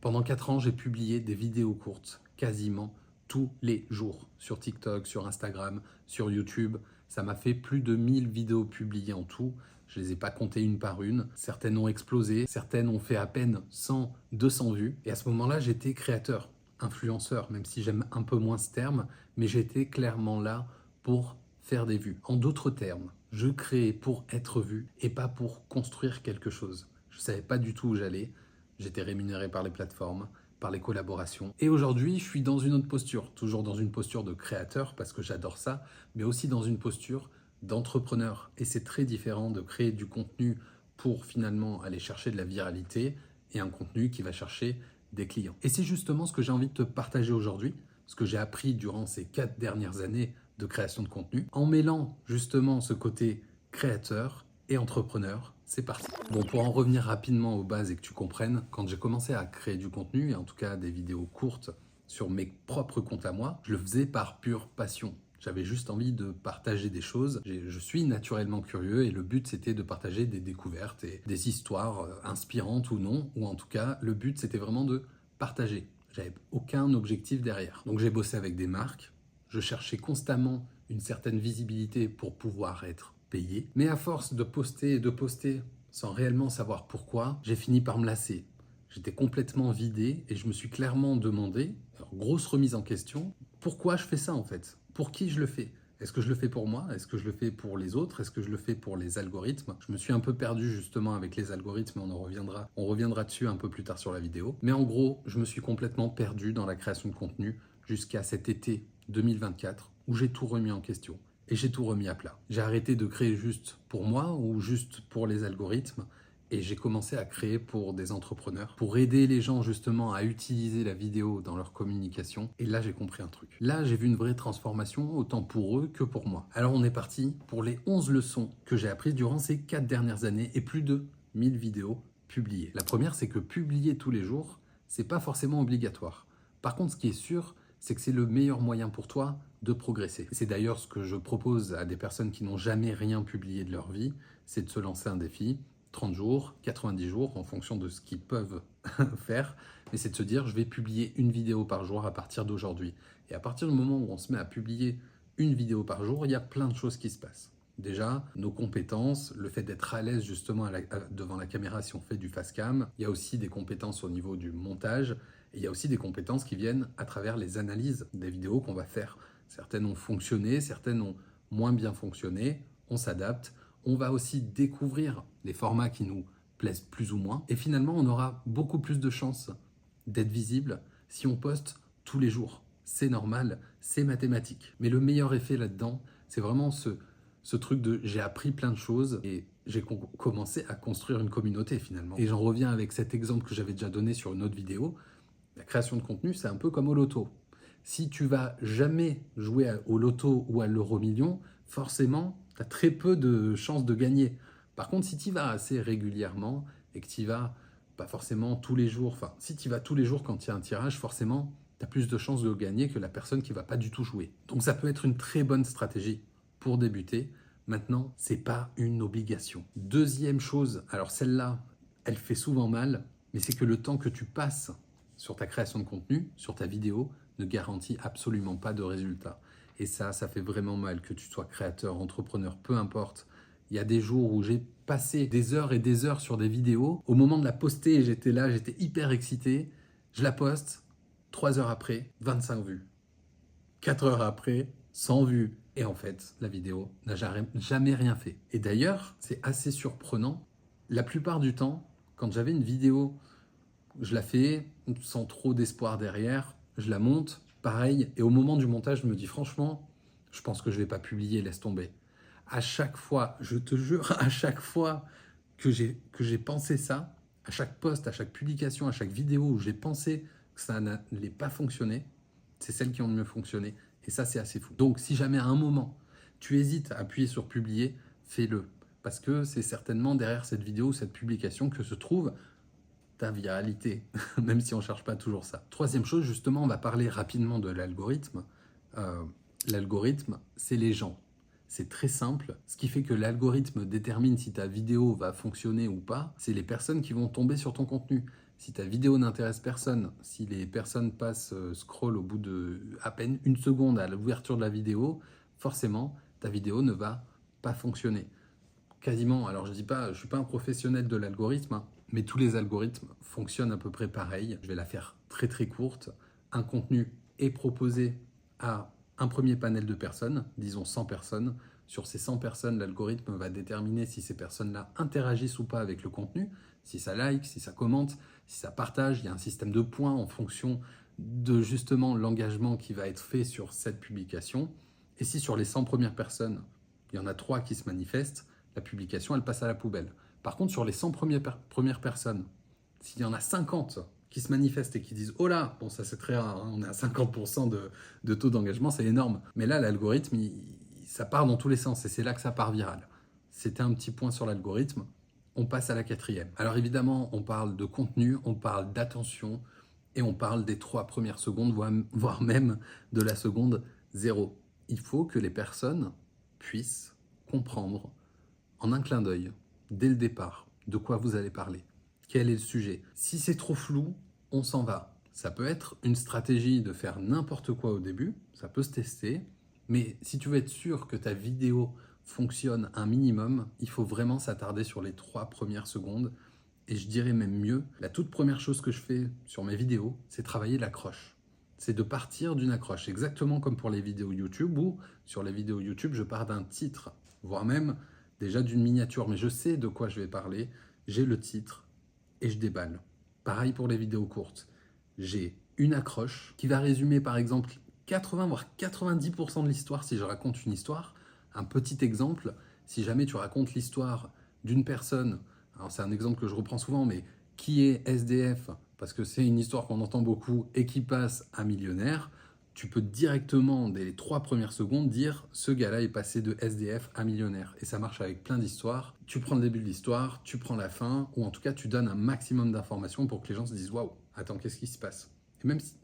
Pendant 4 ans, j'ai publié des vidéos courtes quasiment tous les jours sur TikTok, sur Instagram, sur YouTube. Ça m'a fait plus de 1000 vidéos publiées en tout. Je ne les ai pas comptées une par une. Certaines ont explosé, certaines ont fait à peine 100, 200 vues. Et à ce moment-là, j'étais créateur, influenceur, même si j'aime un peu moins ce terme, mais j'étais clairement là pour faire des vues. En d'autres termes, je créais pour être vu et pas pour construire quelque chose. Je ne savais pas du tout où j'allais. J'étais rémunéré par les plateformes, par les collaborations. Et aujourd'hui, je suis dans une autre posture, toujours dans une posture de créateur parce que j'adore ça, mais aussi dans une posture d'entrepreneur. Et c'est très différent de créer du contenu pour finalement aller chercher de la viralité et un contenu qui va chercher des clients. Et c'est justement ce que j'ai envie de te partager aujourd'hui, ce que j'ai appris durant ces 4 dernières années de création de contenu, en mêlant justement ce côté créateur et entrepreneur. C'est parti. Bon, pour en revenir rapidement aux bases et que tu comprennes, quand j'ai commencé à créer du contenu, et en tout cas des vidéos courtes sur mes propres comptes à moi, je le faisais par pure passion. J'avais juste envie de partager des choses. Je suis naturellement curieux et le but c'était de partager des découvertes et des histoires inspirantes ou non, ou en tout cas le but c'était vraiment de partager. J'avais aucun objectif derrière. Donc j'ai bossé avec des marques, je cherchais constamment une certaine visibilité pour pouvoir être payé. Mais à force de poster et de poster sans réellement savoir pourquoi, j'ai fini par me lasser. J'étais complètement vidé et je me suis clairement demandé, alors, grosse remise en question, pourquoi je fais ça en fait? Pour qui je le fais? Est-ce que je le fais pour moi? Est-ce que je le fais pour les autres? Est-ce que je le fais pour les algorithmes? Je me suis un peu perdu justement avec les algorithmes, on reviendra dessus un peu plus tard sur la vidéo. Mais en gros, je me suis complètement perdu dans la création de contenu jusqu'à cet été 2024 où j'ai tout remis en question et j'ai tout remis à plat. J'ai arrêté de créer juste pour moi ou juste pour les algorithmes et j'ai commencé à créer pour des entrepreneurs, pour aider les gens justement à utiliser la vidéo dans leur communication. Et là, j'ai compris un truc. Là, j'ai vu une vraie transformation, autant pour eux que pour moi. Alors, on est parti pour les 11 leçons que j'ai apprises durant ces 4 dernières années et plus de 1000 vidéos publiées. La première, c'est que publier tous les jours, c'est pas forcément obligatoire. Par contre, ce qui est sûr, c'est que c'est le meilleur moyen pour toi de progresser. C'est d'ailleurs ce que je propose à des personnes qui n'ont jamais rien publié de leur vie, c'est de se lancer un défi, 30 jours, 90 jours, en fonction de ce qu'ils peuvent faire, mais c'est de se dire, je vais publier une vidéo par jour à partir d'aujourd'hui. Et à partir du moment où on se met à publier une vidéo par jour, il y a plein de choses qui se passent. Déjà, nos compétences, le fait d'être à l'aise justement devant la caméra si on fait du face cam, il y a aussi des compétences au niveau du montage, et il y a aussi des compétences qui viennent à travers les analyses des vidéos qu'on va faire. Certaines ont fonctionné, certaines ont moins bien fonctionné, on s'adapte. On va aussi découvrir les formats qui nous plaisent plus ou moins. Et finalement, on aura beaucoup plus de chances d'être visible si on poste tous les jours. C'est normal, c'est mathématique. Mais le meilleur effet là-dedans, c'est vraiment ce truc de j'ai appris plein de choses et j'ai commencé à construire une communauté finalement. Et j'en reviens avec cet exemple que j'avais déjà donné sur une autre vidéo. La création de contenu, c'est un peu comme au loto. Si tu vas jamais jouer au loto ou à l'euro-million, forcément, tu as très peu de chances de gagner. Par contre, si tu y vas assez régulièrement et que tu y vas pas forcément tous les jours, enfin, si tu y vas tous les jours quand il y a un tirage, forcément, tu as plus de chances de gagner que la personne qui va pas du tout jouer. Donc ça peut être une très bonne stratégie pour débuter. Maintenant, c'est pas une obligation. Deuxième chose, alors celle-là, elle fait souvent mal, mais c'est que le temps que tu passes sur ta création de contenu, sur ta vidéo, ne garantit absolument pas de résultat. Et ça fait vraiment mal que tu sois créateur, entrepreneur, peu importe. Il y a des jours où j'ai passé des heures et des heures sur des vidéos. Au moment de la poster, j'étais là, j'étais hyper excité. Je la poste, 3 heures après, 25 vues. 4 heures après, 100 vues. Et en fait, la vidéo n'a jamais rien fait. Et d'ailleurs, c'est assez surprenant. La plupart du temps, quand j'avais une vidéo, je la fais sans trop d'espoir derrière, je la monte, pareil, et au moment du montage, je me dis franchement, je pense que je ne vais pas publier, laisse tomber. À chaque fois, je te jure, à chaque fois que j'ai pensé ça, à chaque post, à chaque publication, à chaque vidéo où j'ai pensé que ça n'allait pas fonctionner, c'est celles qui ont mieux fonctionné. Et ça, c'est assez fou. Donc, si jamais à un moment, tu hésites à appuyer sur publier, fais-le. Parce que c'est certainement derrière cette vidéo ou cette publication que se trouve ta viralité, même si on ne cherche pas toujours ça. Troisième chose, justement, on va parler rapidement de l'algorithme. L'algorithme, c'est les gens. C'est très simple. Ce qui fait que l'algorithme détermine si ta vidéo va fonctionner ou pas, c'est les personnes qui vont tomber sur ton contenu. Si ta vidéo n'intéresse personne, si les personnes passent scroll au bout de à peine une seconde à l'ouverture de la vidéo, forcément, ta vidéo ne va pas fonctionner. Quasiment, alors je dis pas, je suis pas un professionnel de l'algorithme, hein, mais tous les algorithmes fonctionnent à peu près pareil. Je vais la faire très très courte. Un contenu est proposé à un premier panel de personnes, disons 100 personnes. Sur ces 100 personnes, l'algorithme va déterminer si ces personnes-là interagissent ou pas avec le contenu, si ça like, si ça commente, si ça partage. Il y a un système de points en fonction de justement l'engagement qui va être fait sur cette publication. Et si sur les 100 premières personnes, il y en a 3 qui se manifestent, la publication, elle passe à la poubelle. Par contre, sur les 100 premières personnes, s'il y en a 50 qui se manifestent et qui disent « Oh là !» Bon, ça c'est très rare, hein, on est à 50% de taux d'engagement, c'est énorme. Mais là, l'algorithme, ça part dans tous les sens et c'est là que ça part viral. C'était un petit point sur l'algorithme. On passe à la 4e. Alors évidemment, on parle de contenu, on parle d'attention et on parle des 3 premières secondes, voire même de la seconde 0. Il faut que les personnes puissent comprendre en un clin d'œil, dès le départ, de quoi vous allez parler. Quel est le sujet? Si c'est trop flou, on s'en va. Ça peut être une stratégie de faire n'importe quoi au début, ça peut se tester, mais si tu veux être sûr que ta vidéo fonctionne un minimum, il faut vraiment s'attarder sur les 3 premières secondes. Et je dirais même mieux, la toute première chose que je fais sur mes vidéos, c'est travailler l'accroche. C'est de partir d'une accroche, exactement comme pour les vidéos YouTube, où sur les vidéos YouTube, je pars d'un titre, voire même déjà d'une miniature, mais je sais de quoi je vais parler, j'ai le titre et je déballe. Pareil pour les vidéos courtes. J'ai une accroche qui va résumer par exemple 80 voire 90% de l'histoire si je raconte une histoire. Un petit exemple, si jamais tu racontes l'histoire d'une personne, alors c'est un exemple que je reprends souvent, mais qui est SDF, parce que c'est une histoire qu'on entend beaucoup et qui passe à millionnaire, tu peux directement, dès les 3 premières secondes, dire ce gars-là est passé de SDF à millionnaire. Et ça marche avec plein d'histoires. Tu prends le début de l'histoire, tu prends la fin, ou en tout cas, tu donnes un maximum d'informations pour que les gens se disent « Waouh, attends, qu'est-ce qui se passe ?» Et même si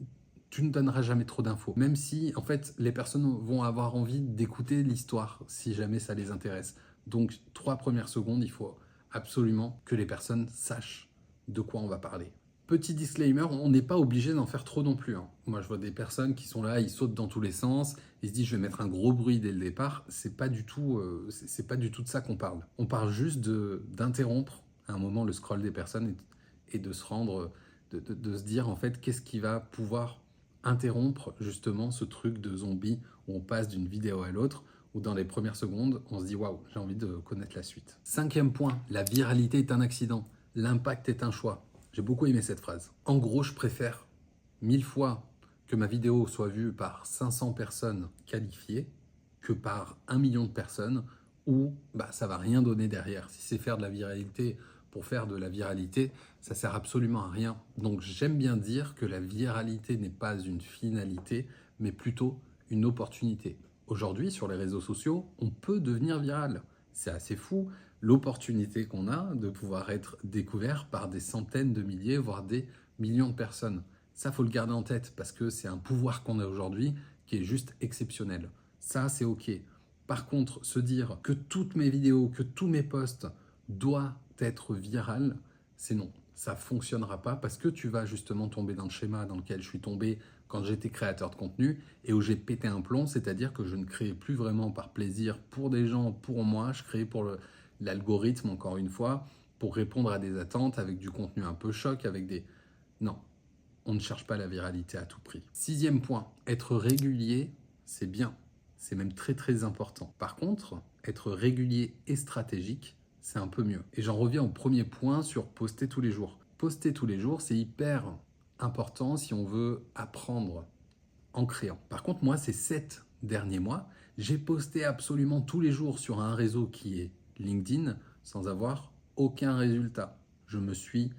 tu ne donneras jamais trop d'infos, même si, en fait, les personnes vont avoir envie d'écouter l'histoire, si jamais ça les intéresse. Donc, 3 premières secondes, il faut absolument que les personnes sachent de quoi on va parler. Petit disclaimer, on n'est pas obligé d'en faire trop non plus, hein. Moi, je vois des personnes qui sont là, ils sautent dans tous les sens, ils se disent je vais mettre un gros bruit dès le départ. C'est pas du tout de ça qu'on parle. On parle juste d'interrompre à un moment le scroll des personnes et de se rendre, de se dire en fait qu'est-ce qui va pouvoir interrompre justement ce truc de zombie où on passe d'une vidéo à l'autre, où dans les premières secondes, on se dit waouh, j'ai envie de connaître la suite. 5e point, la viralité est un accident, l'impact est un choix. J'ai beaucoup aimé cette phrase. En gros, je préfère 1000 fois que ma vidéo soit vue par 500 personnes qualifiées que par 1 million de personnes où ça va rien donner derrière. Si c'est faire de la viralité pour faire de la viralité, ça sert absolument à rien. Donc j'aime bien dire que la viralité n'est pas une finalité, mais plutôt une opportunité. Aujourd'hui, sur les réseaux sociaux, on peut devenir viral. C'est assez fou l'opportunité qu'on a de pouvoir être découvert par des centaines de milliers, voire des millions de personnes. Ça, faut le garder en tête parce que c'est un pouvoir qu'on a aujourd'hui qui est juste exceptionnel. Ça, c'est OK. Par contre, se dire que toutes mes vidéos, que tous mes posts doivent être virales, c'est non. Ça ne fonctionnera pas parce que tu vas justement tomber dans le schéma dans lequel je suis tombé quand j'étais créateur de contenu et où j'ai pété un plomb, c'est-à-dire que je ne créais plus vraiment par plaisir pour des gens, pour moi, je créais pour l'algorithme, encore une fois, pour répondre à des attentes avec du contenu un peu choc, avec des... Non, on ne cherche pas la viralité à tout prix. 6e point, être régulier, c'est bien. C'est même très très important. Par contre, être régulier et stratégique, c'est un peu mieux. Et j'en reviens au premier point sur poster tous les jours. Poster tous les jours, c'est hyper important si on veut apprendre en créant. Par contre, moi, ces 7 derniers mois, j'ai posté absolument tous les jours sur un réseau qui est LinkedIn sans avoir aucun résultat. Je me suis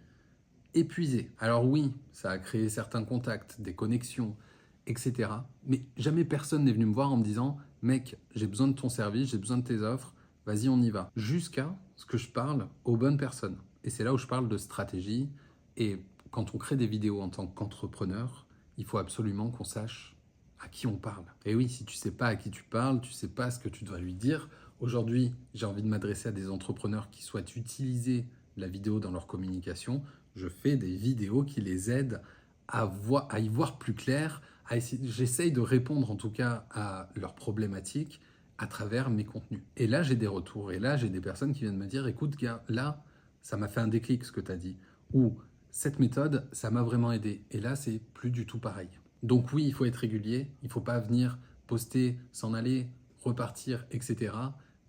épuisé. Alors oui, ça a créé certains contacts, des connexions, etc. Mais jamais personne n'est venu me voir en me disant « Mec, j'ai besoin de ton service, j'ai besoin de tes offres, vas-y, on y va. » Jusqu'à ce que je parle aux bonnes personnes. Et c'est là où je parle de stratégie. Et quand on crée des vidéos en tant qu'entrepreneur, il faut absolument qu'on sache à qui on parle. Et oui, si tu ne sais pas à qui tu parles, tu ne sais pas ce que tu dois lui dire. Aujourd'hui, j'ai envie de m'adresser à des entrepreneurs qui souhaitent utiliser la vidéo dans leur communication. Je fais des vidéos qui les aident à y voir plus clair. J'essaye de répondre en tout cas à leurs problématiques à travers mes contenus. Et là, j'ai des retours. Et là, j'ai des personnes qui viennent me dire, écoute, gars, là, ça m'a fait un déclic ce que tu as dit. Ou cette méthode, ça m'a vraiment aidé. Et là, c'est plus du tout pareil. Donc oui, il faut être régulier. Il ne faut pas venir poster, s'en aller, repartir, etc.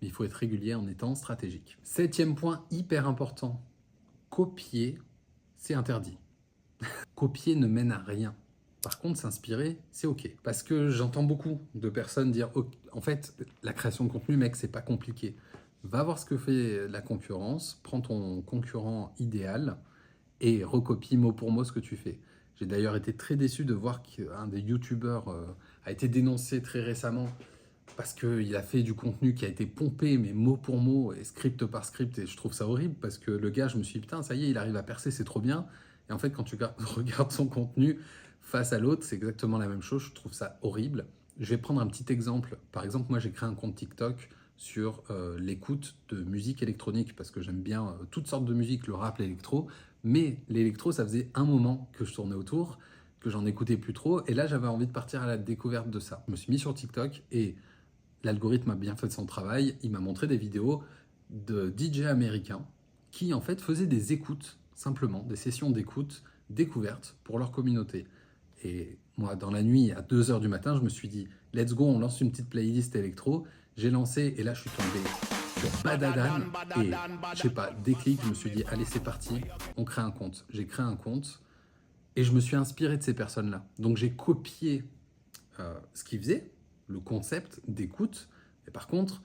Mais il faut être régulier en étant stratégique. 7e point hyper important. Copier, c'est interdit. Copier ne mène à rien. Par contre, s'inspirer, c'est OK. Parce que j'entends beaucoup de personnes dire oh, en fait, la création de contenu, mec, c'est pas compliqué. Va voir ce que fait la concurrence, prends ton concurrent idéal et recopie mot pour mot ce que tu fais. J'ai d'ailleurs été très déçu de voir qu'un des youtubeurs a été dénoncé très récemment parce qu'il a fait du contenu qui a été pompé, mais mot pour mot et script par script. Et je trouve ça horrible parce que le gars, je me suis dit, putain, ça y est, il arrive à percer, c'est trop bien. Et en fait, quand tu regardes son contenu face à l'autre, c'est exactement la même chose. Je trouve ça horrible. Je vais prendre un petit exemple. Par exemple, moi, j'ai créé un compte TikTok sur l'écoute de musique électronique parce que j'aime bien toutes sortes de musique, le rap, l'électro. Mais l'électro, ça faisait un moment que je tournais autour, que j'en écoutais plus trop. Et là, j'avais envie de partir à la découverte de ça. Je me suis mis sur TikTok et l'algorithme a bien fait son travail. Il m'a montré des vidéos de DJ américains qui, en fait, faisaient des écoutes, simplement, des sessions d'écoute découvertes pour leur communauté. Et moi, dans la nuit, à 2 h du matin, je me suis dit, let's go, on lance une petite playlist électro. J'ai lancé et là, je suis tombé sur Badadan et, je sais pas, déclic, je me suis dit, allez, c'est parti, on crée un compte. J'ai créé un compte et je me suis inspiré de ces personnes-là. Donc, j'ai copié ce qu'ils faisaient, le concept d'écoute. Et par contre,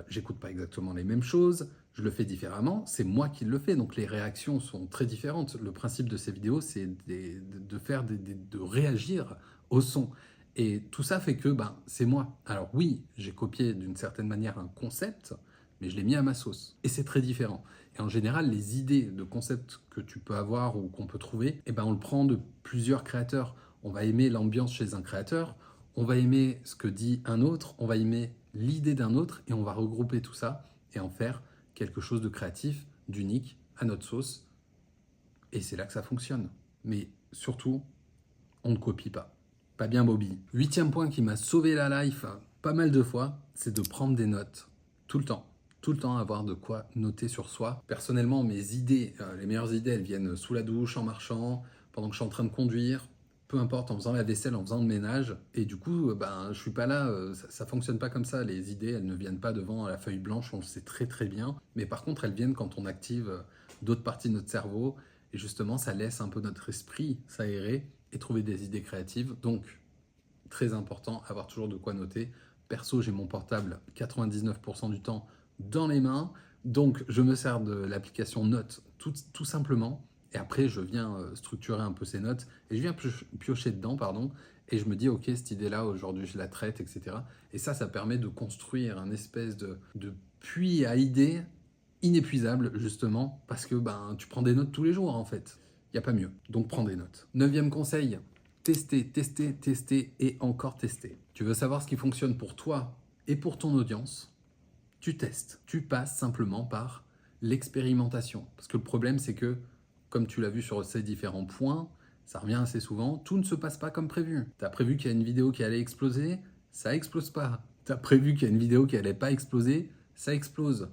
j'écoute pas exactement les mêmes choses, je le fais différemment, c'est moi qui le fais, donc les réactions sont très différentes. Le principe de ces vidéos, c'est de réagir au son. Et tout ça fait que c'est moi. Alors oui, j'ai copié d'une certaine manière un concept, mais je l'ai mis à ma sauce. Et c'est très différent. Et en général, les idées de concepts que tu peux avoir ou qu'on peut trouver, on le prend de plusieurs créateurs. On va aimer l'ambiance chez un créateur, on va aimer ce que dit un autre, on va aimer l'idée d'un autre et on va regrouper tout ça et en faire quelque chose de créatif, d'unique, à notre sauce. Et c'est là que ça fonctionne. Mais surtout, on ne copie pas. Pas bien Bobby. 8e point qui m'a sauvé la life pas mal de fois, c'est de prendre des notes. Tout le temps. Tout le temps avoir de quoi noter sur soi. Personnellement, mes idées, les meilleures idées, elles viennent sous la douche, en marchant, pendant que je suis en train de conduire, peu importe, en faisant la vaisselle, en faisant le ménage. Et du coup, je suis pas là, ça fonctionne pas comme ça. Les idées, elles ne viennent pas devant la feuille blanche, on le sait très très bien. Mais par contre, elles viennent quand on active d'autres parties de notre cerveau. Et justement, ça laisse un peu notre esprit s'aérer et trouver des idées créatives. Donc, très important, avoir toujours de quoi noter. Perso, j'ai mon portable 99% du temps dans les mains. Donc, je me sers de l'application Notes tout simplement. Et après, je viens structurer un peu ces notes et je viens piocher dedans, pardon. Et je me dis, ok, cette idée-là, aujourd'hui, je la traite, etc. Et ça permet de construire un espèce de puits à idées inépuisable, justement, parce que tu prends des notes tous les jours, en fait. Il n'y a pas mieux. Donc, prends des notes. 9e conseil, tester, tester, tester et encore tester. Tu veux savoir ce qui fonctionne pour toi et pour ton audience, tu testes. Tu passes simplement par l'expérimentation. Parce que le problème, c'est que, comme tu l'as vu sur ces différents points, ça revient assez souvent, tout ne se passe pas comme prévu. Tu as prévu qu'il y a une vidéo qui allait exploser, ça explose pas. Tu as prévu qu'il y a une vidéo qui allait pas exploser, ça explose.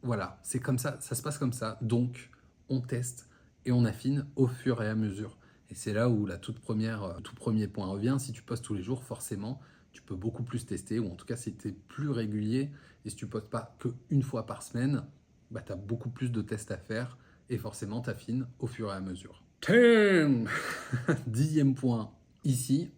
Voilà, c'est comme ça, ça se passe comme ça. Donc, on teste et on affine au fur et à mesure. Et c'est là où tout premier point revient. Si tu postes tous les jours, forcément, tu peux beaucoup plus tester, ou en tout cas, si tu es plus régulier, et si tu ne postes pas qu'une fois par semaine, tu as beaucoup plus de tests à faire, et forcément, tu affines au fur et à mesure. 10e point, ici,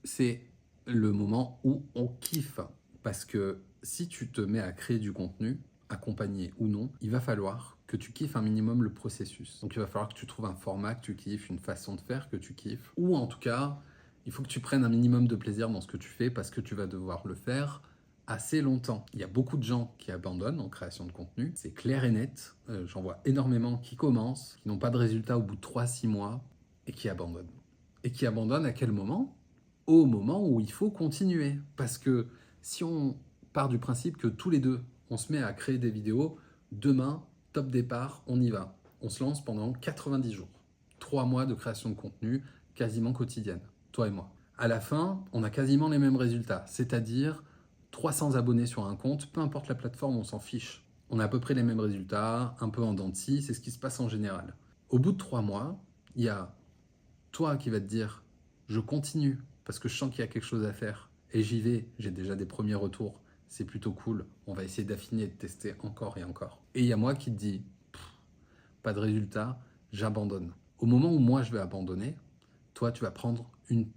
c'est le moment où on kiffe. Parce que si tu te mets à créer du contenu, accompagné ou non, il va falloir que tu kiffes un minimum le processus. Donc il va falloir que tu trouves un format que tu kiffes, une façon de faire que tu kiffes, ou en tout cas, il faut que tu prennes un minimum de plaisir dans ce que tu fais parce que tu vas devoir le faire assez longtemps. Il y a beaucoup de gens qui abandonnent en création de contenu, c'est clair et net. J'en vois énormément qui commencent, qui n'ont pas de résultat au bout de 3-6 mois et qui abandonnent. Et qui abandonnent à quel moment ? Au moment où il faut continuer. Parce que si on part du principe que tous les deux, on se met à créer des vidéos, demain, top départ, on y va. On se lance pendant 90 jours. 3 mois de création de contenu quasiment quotidienne, toi et moi. À la fin, on a quasiment les mêmes résultats, c'est-à-dire 300 abonnés sur un compte, peu importe la plateforme, on s'en fiche. On a à peu près les mêmes résultats, un peu en dents de scie, c'est ce qui se passe en général. Au bout de 3 mois, il y a toi qui vas te dire « je continue parce que je sens qu'il y a quelque chose à faire et j'y vais, j'ai déjà des premiers retours, c'est plutôt cool, on va essayer d'affiner et de tester encore et encore ». Et il y a moi qui te dis « pas de résultat, j'abandonne ». Au moment où moi je vais abandonner, toi tu vas prendre une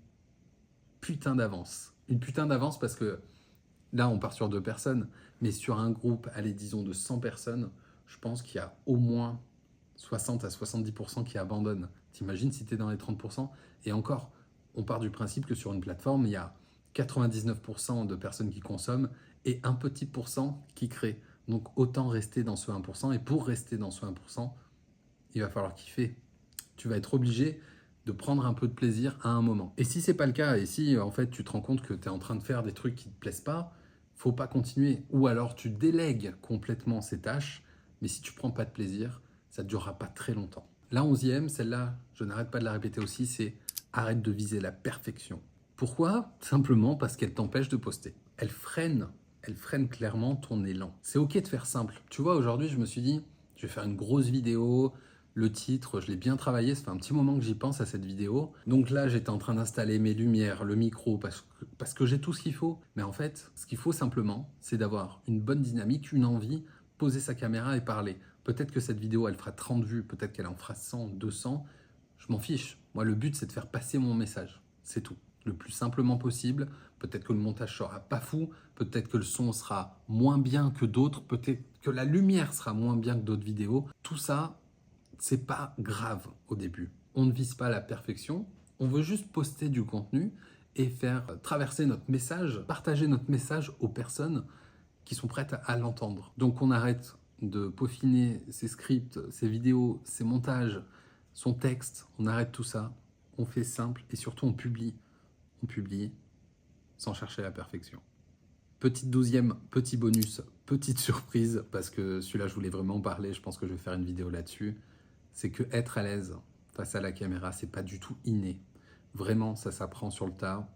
putain d'avance. Une putain d'avance parce que là on part sur 2 personnes, mais sur un groupe, allez disons de 100 personnes, je pense qu'il y a au moins 60 à 70% qui abandonnent. T'imagines si tu es dans les 30%? Et encore, on part du principe que sur une plateforme, il y a 99% de personnes qui consomment et un petit pourcent qui créent. Donc autant rester dans ce 1%. Et pour rester dans ce 1%, il va falloir kiffer. Tu vas être obligé de prendre un peu de plaisir à un moment. Et si c'est pas le cas, et si en fait tu te rends compte que tu es en train de faire des trucs qui te plaisent pas, faut pas continuer. Ou alors tu délègues complètement ces tâches, mais si tu prends pas de plaisir, ça ne durera pas très longtemps. La 11e, celle-là, je n'arrête pas de la répéter aussi, c'est arrête de viser la perfection. Pourquoi? Simplement parce qu'elle t'empêche de poster. Elle freine clairement ton élan. C'est ok de faire simple. Tu vois, aujourd'hui, je me suis dit, je vais faire une grosse vidéo. Le titre, je l'ai bien travaillé, ça fait un petit moment que j'y pense à cette vidéo. Donc là, j'étais en train d'installer mes lumières, le micro, parce que j'ai tout ce qu'il faut. Mais en fait, ce qu'il faut simplement, c'est d'avoir une bonne dynamique, une envie, poser sa caméra et parler. Peut-être que cette vidéo, elle fera 30 vues, peut-être qu'elle en fera 100, 200. Je m'en fiche. Moi, le but, c'est de faire passer mon message. C'est tout. Le plus simplement possible. Peut-être que le montage sera pas fou. Peut-être que le son sera moins bien que d'autres. Peut-être que la lumière sera moins bien que d'autres vidéos. Tout ça, c'est pas grave au début. On ne vise pas la perfection. On veut juste poster du contenu et faire traverser notre message, partager notre message aux personnes qui sont prêtes à l'entendre. Donc on arrête de peaufiner ses scripts, ses vidéos, ses montages, son texte. On arrête tout ça. On fait simple et surtout on publie. On publie sans chercher la perfection. Petite 12e, petit bonus, petite surprise, parce que celui-là je voulais vraiment en parler, je pense que je vais faire une vidéo là-dessus. C'est que être à l'aise face à la caméra, c'est pas du tout inné. Vraiment, ça s'apprend sur le tas.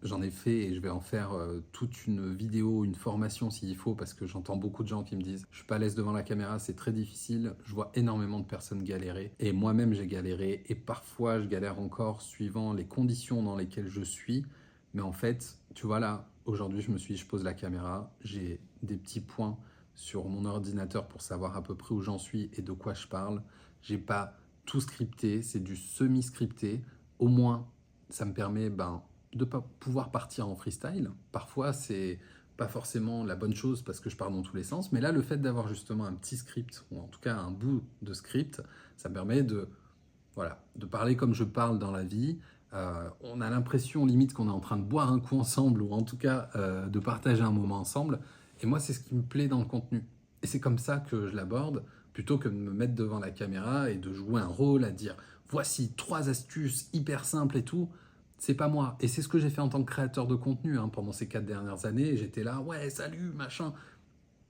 J'en ai fait et je vais en faire toute une vidéo, une formation s'il faut, parce que j'entends beaucoup de gens qui me disent « je suis pas à l'aise devant la caméra, c'est très difficile ». Je vois énormément de personnes galérer et moi-même j'ai galéré et parfois je galère encore suivant les conditions dans lesquelles je suis. Mais en fait, tu vois là, aujourd'hui je me suis dit, je pose la caméra, j'ai des petits points sur mon ordinateur pour savoir à peu près où j'en suis et de quoi je parle. J'ai pas tout scripté, c'est du semi-scripté. Au moins, ça me permet de pas pouvoir partir en freestyle. Parfois, c'est pas forcément la bonne chose parce que je pars dans tous les sens. Mais là, le fait d'avoir justement un petit script, ou en tout cas un bout de script, ça me permet de parler comme je parle dans la vie. On a l'impression limite qu'on est en train de boire un coup ensemble ou en tout cas de partager un moment ensemble. Et moi, c'est ce qui me plaît dans le contenu. Et c'est comme ça que je l'aborde, plutôt que de me mettre devant la caméra et de jouer un rôle, à dire voici 3 astuces hyper simples et tout. C'est pas moi. Et c'est ce que j'ai fait en tant que créateur de contenu pendant ces 4 dernières années. J'étais là, ouais, salut, machin.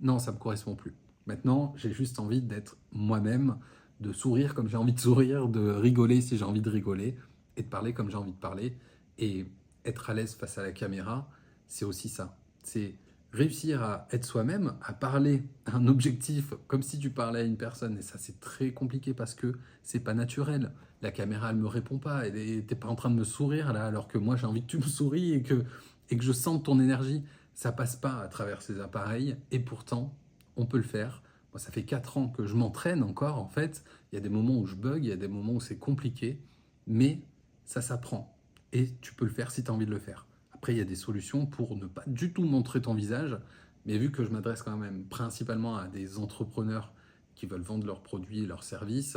Non, ça me correspond plus. Maintenant, j'ai juste envie d'être moi-même, de sourire comme j'ai envie de sourire, de rigoler si j'ai envie de rigoler, et de parler comme j'ai envie de parler. Et être à l'aise face à la caméra, c'est aussi ça. C'est réussir à être soi-même, à parler à un objectif comme si tu parlais à une personne. Et ça, c'est très compliqué parce que c'est pas naturel. La caméra, elle me répond pas. Et t'es pas en train de me sourire là, alors que moi, j'ai envie que tu me souris et que je sente ton énergie. Ça passe pas à travers ces appareils. Et pourtant, on peut le faire. Moi, ça fait 4 ans que je m'entraîne encore, en fait. Il y a des moments où je bug, il y a des moments où c'est compliqué. Mais ça s'apprend. Et tu peux le faire si tu as envie de le faire. Après, il y a des solutions pour ne pas du tout montrer ton visage. Mais vu que je m'adresse quand même principalement à des entrepreneurs qui veulent vendre leurs produits et leurs services,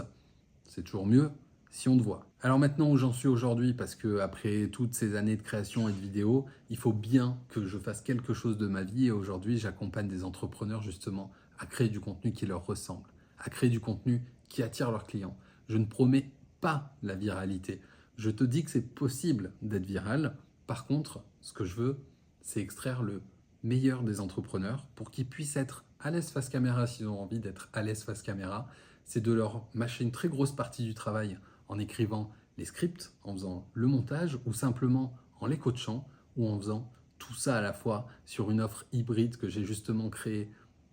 c'est toujours mieux si on te voit. Alors maintenant où j'en suis aujourd'hui, parce que après toutes ces années de création et de vidéos, il faut bien que je fasse quelque chose de ma vie. Et aujourd'hui, j'accompagne des entrepreneurs justement à créer du contenu qui leur ressemble, à créer du contenu qui attire leurs clients. Je ne promets pas la viralité. Je te dis que c'est possible d'être viral. Par contre, ce que je veux, c'est extraire le meilleur des entrepreneurs pour qu'ils puissent être à l'aise face caméra s'ils ont envie d'être à l'aise face caméra, c'est de leur mâcher une très grosse partie du travail en écrivant les scripts, en faisant le montage ou simplement en les coachant ou en faisant tout ça à la fois sur une offre hybride que j'ai justement créée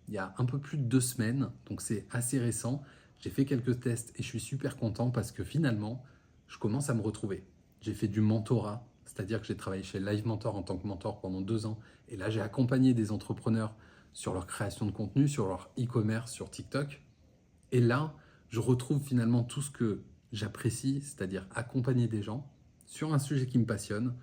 il y a un peu plus de 2 semaines, donc c'est assez récent. J'ai fait quelques tests et je suis super content parce que finalement, je commence à me retrouver. J'ai fait du mentorat, c'est-à-dire que j'ai travaillé chez Live Mentor en tant que mentor pendant 2 ans. Et là, j'ai accompagné des entrepreneurs sur leur création de contenu, sur leur e-commerce, sur TikTok. Et là, je retrouve finalement tout ce que j'apprécie, c'est-à-dire accompagner des gens sur un sujet qui me passionne.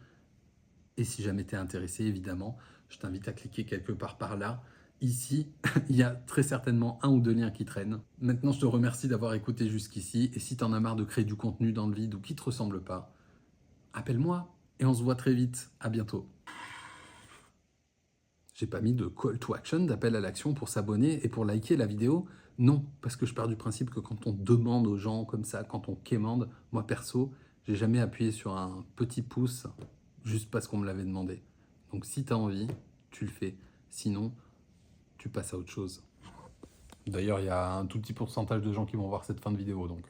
Et si jamais tu es intéressé, évidemment, je t'invite à cliquer quelque part par là. Ici, il y a très certainement 1 ou 2 liens qui traînent. Maintenant, je te remercie d'avoir écouté jusqu'ici. Et si tu en as marre de créer du contenu dans le vide ou qui ne te ressemble pas, appelle-moi et on se voit très vite. À bientôt. J'ai pas mis de call to action, d'appel à l'action pour s'abonner et pour liker la vidéo. Non, parce que je pars du principe que quand on demande aux gens comme ça, quand on quémande, moi perso, j'ai jamais appuyé sur un petit pouce juste parce qu'on me l'avait demandé. Donc si tu as envie, tu le fais. Sinon, tu passes à autre chose. D'ailleurs, il y a un tout petit pourcentage de gens qui vont voir cette fin de vidéo, donc